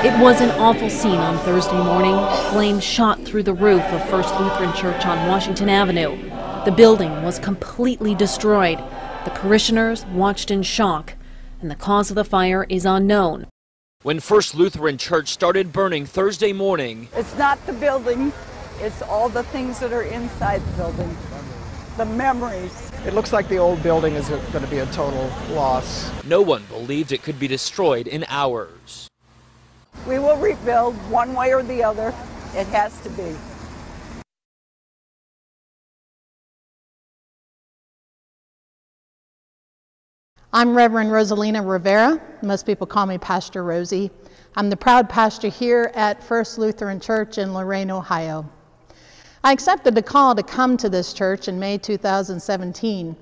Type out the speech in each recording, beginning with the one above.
It was an awful scene on Thursday morning. Flames shot through the roof of First Lutheran Church on Washington Avenue. The building was completely destroyed. The parishioners watched in shock, and the cause of the fire is unknown. When First Lutheran Church started burning Thursday morning, it's not the building, it's all the things that are inside the building, the memories. It looks like the old building is going to be a total loss. No one believed it could be destroyed in hours. We will rebuild one way or the other. It has to be. I'm Reverend Rosalina Rivera. Most people call me Pastor Rosie. I'm the proud pastor here at First Lutheran Church in Lorain, Ohio. I accepted the call to come to this church in May 2017.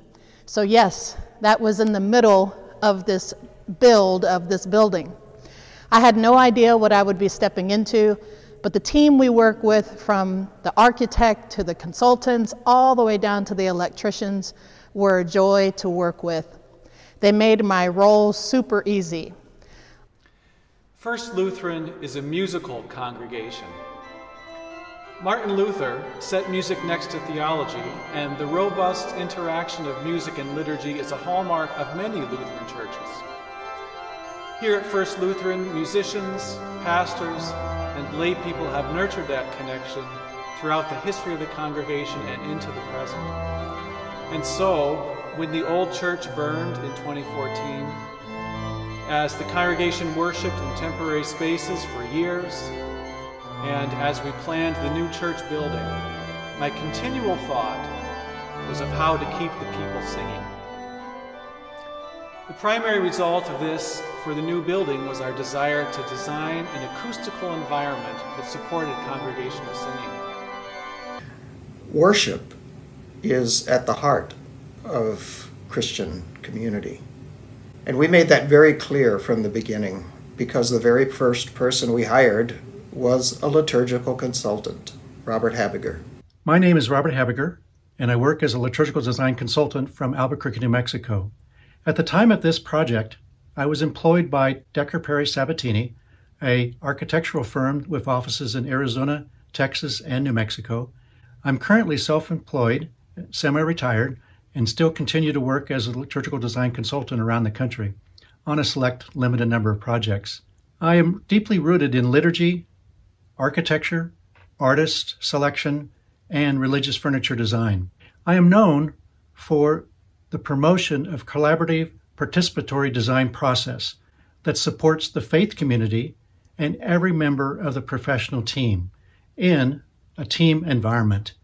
So yes, that was in the middle of this build of this building. I had no idea what I would be stepping into, but the team we work with, from the architect to the consultants, all the way down to the electricians, were a joy to work with. They made my role super easy. First Lutheran is a musical congregation. Martin Luther set music next to theology, and the robust interaction of music and liturgy is a hallmark of many Lutheran churches. Here at First Lutheran, musicians, pastors, and lay people have nurtured that connection throughout the history of the congregation and into the present. And so, when the old church burned in 2014, as the congregation worshiped in temporary spaces for years, and as we planned the new church building, my continual thought was of how to keep the people singing. The primary result of this for the new building was our desire to design an acoustical environment that supported congregational singing. Worship is at the heart of Christian community. And we made that very clear from the beginning, because the very first person we hired was a liturgical consultant, Robert Habiger. My name is Robert Habiger, and I work as a liturgical design consultant from Albuquerque, New Mexico. At the time of this project, I was employed by Decker Perry Sabatini, an architectural firm with offices in Arizona, Texas, and New Mexico. I'm currently self-employed, semi-retired, and still continue to work as a liturgical design consultant around the country on a select limited number of projects. I am deeply rooted in liturgy, architecture, artist selection, and religious furniture design. I am known for the promotion of collaborative, participatory design process that supports the faith community and every member of the professional team in a team environment.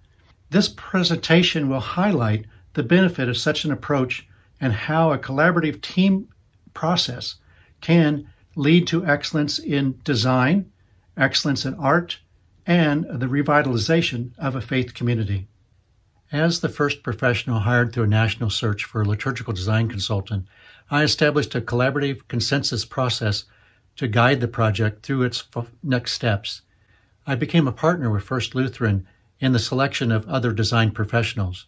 This presentation will highlight the benefit of such an approach and how a collaborative team process can lead to excellence in design, excellence in art, and the revitalization of a faith community. As the first professional hired through a national search for a liturgical design consultant, I established a collaborative consensus process to guide the project through its next steps. I became a partner with First Lutheran in the selection of other design professionals.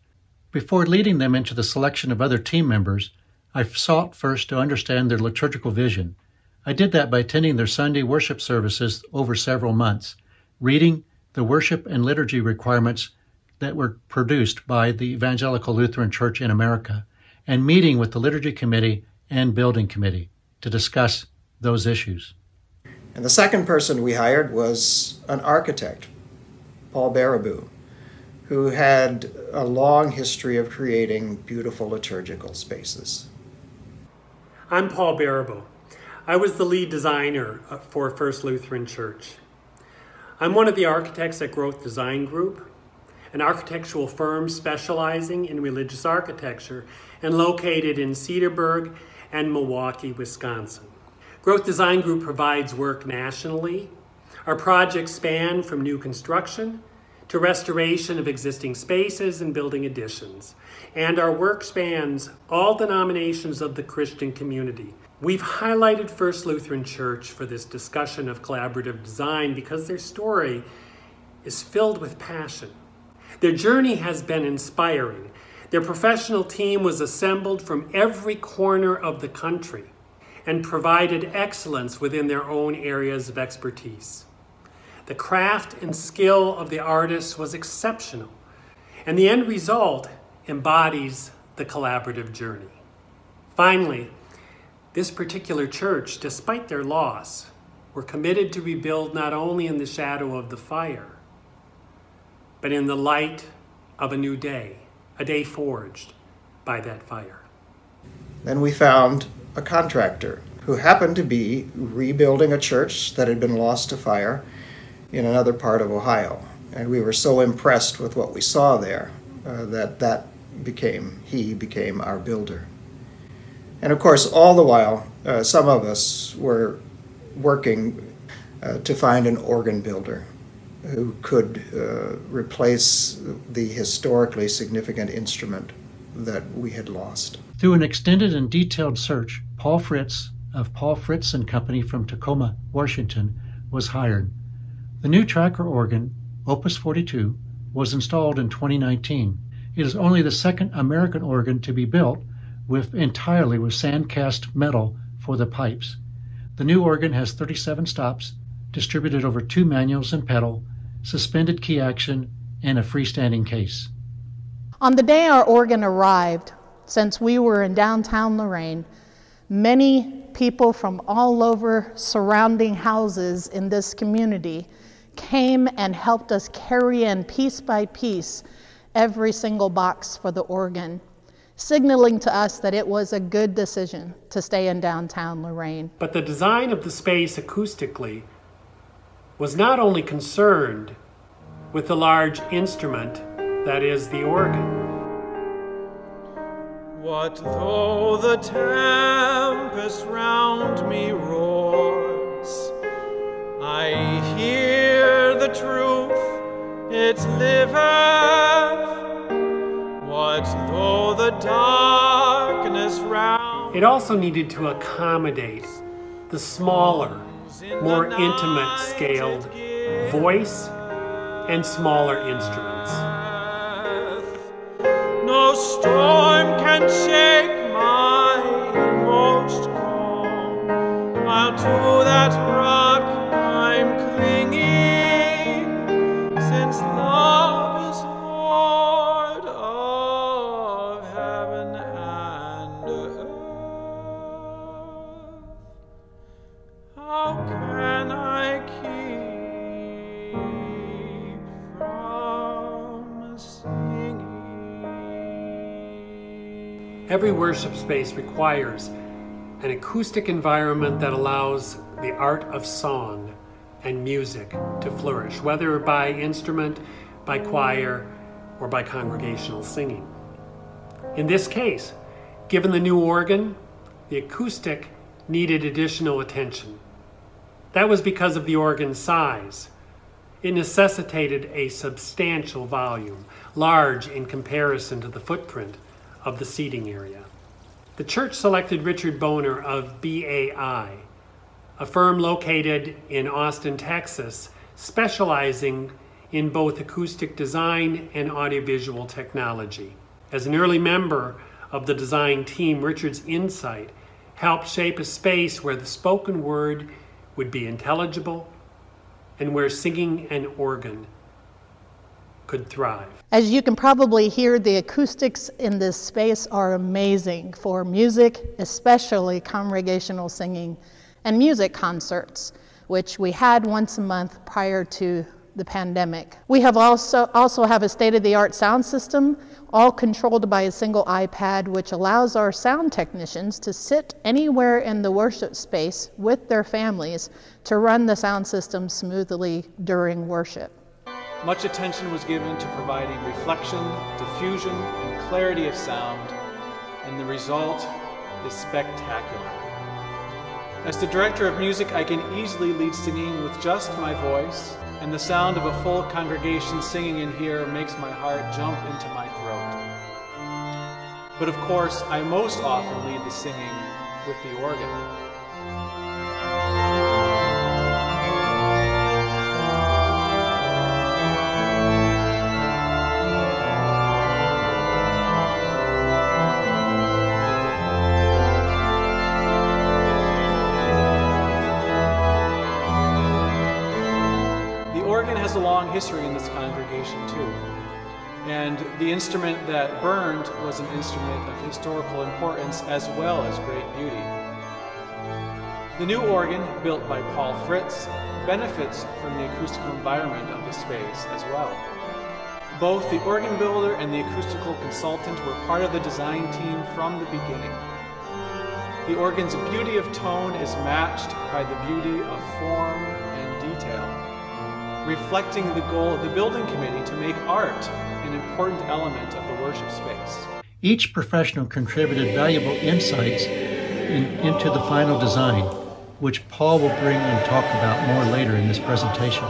Before leading them into the selection of other team members, I sought first to understand their liturgical vision. I did that by attending their Sunday worship services over several months, reading the worship and liturgy requirements that were produced by the Evangelical Lutheran Church in America, and meeting with the Liturgy Committee and Building Committee to discuss those issues. And the second person we hired was an architect, Paul Baraboo, who had a long history of creating beautiful liturgical spaces. I'm Paul Baraboo. I was the lead designer for First Lutheran Church. I'm one of the architects at Growth Design Group, an architectural firm specializing in religious architecture and located in Cedarburg and Milwaukee, Wisconsin. Growth Design Group provides work nationally. Our projects span from new construction to restoration of existing spaces and building additions. And our work spans all denominations of the Christian community. We've highlighted First Lutheran Church for this discussion of collaborative design because their story is filled with passion. Their journey has been inspiring. Their professional team was assembled from every corner of the country. and provided excellence within their own areas of expertise. The craft and skill of the artists was exceptional, and the end result embodies the collaborative journey. Finally, this particular church, despite their loss, were committed to rebuild not only in the shadow of the fire, but in the light of a new day, a day forged by that fire. Then we found a contractor who happened to be rebuilding a church that had been lost to fire in another part of Ohio. And we were so impressed with what we saw there he became our builder. And of course, all the while, some of us were working to find an organ builder who could replace the historically significant instrument that we had lost. Through an extended and detailed search, Paul Fritz of Paul Fritz and Company from Tacoma, Washington, was hired. The new Tracker organ, Opus 42, was installed in 2019. It is only the second American organ to be built entirely with sand-cast metal for the pipes. The new organ has 37 stops, distributed over 2 manuals and pedal, suspended key action, and a freestanding case. On the day our organ arrived, since we were in downtown Lorain, many people from all over surrounding houses in this community came and helped us carry in piece by piece every single box for the organ, signaling to us that it was a good decision to stay in downtown Lorain. But the design of the space acoustically was not only concerned with the large instrument that is the organ. What though the tempest round me roars, I hear the truth, it liveth. What though the darkness round... It also needed to accommodate the smaller, more intimate scaled voice and smaller instruments. No storm can shake my inmost calm, while to that rock I'm clinging, since love is Lord of heaven and earth. How can I keep from singing? Every worship space requires an acoustic environment that allows the art of song and music to flourish, whether by instrument, by choir, or by congregational singing. In this case, given the new organ, the acoustic needed additional attention. That was because of the organ's size. It necessitated a substantial volume, large in comparison to the footprint of the seating area. The church selected Richard Boner of BAI, a firm located in Austin, Texas, specializing in both acoustic design and audiovisual technology. As an early member of the design team, Richard's insight helped shape a space where the spoken word would be intelligible and where singing and organ could thrive. As you can probably hear, the acoustics in this space are amazing for music, especially congregational singing and music concerts, which we had once a month prior to the pandemic. We have also have a state-of-the-art sound system, all controlled by a single iPad, which allows our sound technicians to sit anywhere in the worship space with their families to run the sound system smoothly during worship. Much attention was given to providing reflection, diffusion, and clarity of sound, and the result is spectacular. As the director of music, I can easily lead singing with just my voice, and the sound of a full congregation singing in here makes my heart jump into my throat. But of course, I most often lead the singing with the organ. long history in this congregation too. And the instrument that burned was an instrument of historical importance as well as great beauty. The new organ, built by Paul Fritz, benefits from the acoustical environment of the space as well. Both the organ builder and the acoustical consultant were part of the design team from the beginning. The organ's beauty of tone is matched by the beauty of form and detail, reflecting the goal of the building committee to make art an important element of the worship space. Each professional contributed valuable insights into the final design, which Paul will bring and talk about more later in this presentation.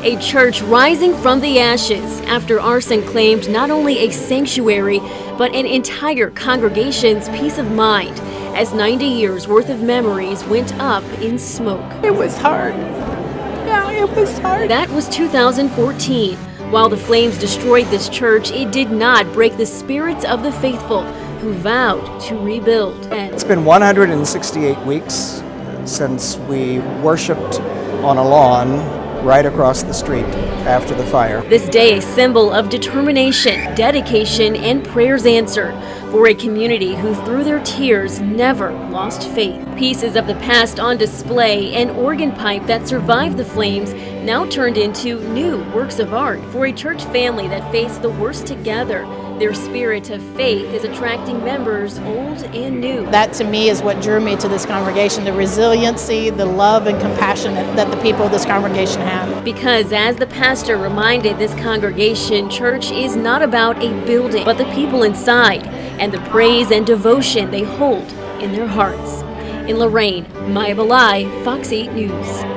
A church rising from the ashes after arson claimed not only a sanctuary, but an entire congregation's peace of mind as 90 years worth of memories went up in smoke. It was hard. Yeah, it was hard. That was 2014. While the flames destroyed this church, it did not break the spirits of the faithful who vowed to rebuild. It's been 168 weeks since we worshiped on a lawn right across the street after the fire. This day a symbol of determination, dedication, and prayers answered for a community who through their tears never lost faith. Pieces of the past on display, an organ pipe that survived the flames now turned into new works of art. For a church family that faced the worst together, their spirit of faith is attracting members old and new. That to me is what drew me to this congregation, the resiliency, the love and compassion that the people of this congregation have. Because as the pastor reminded this congregation, church is not about a building, but the people inside and the praise and devotion they hold in their hearts. In Lorain, Maya Balai, Fox 8 News.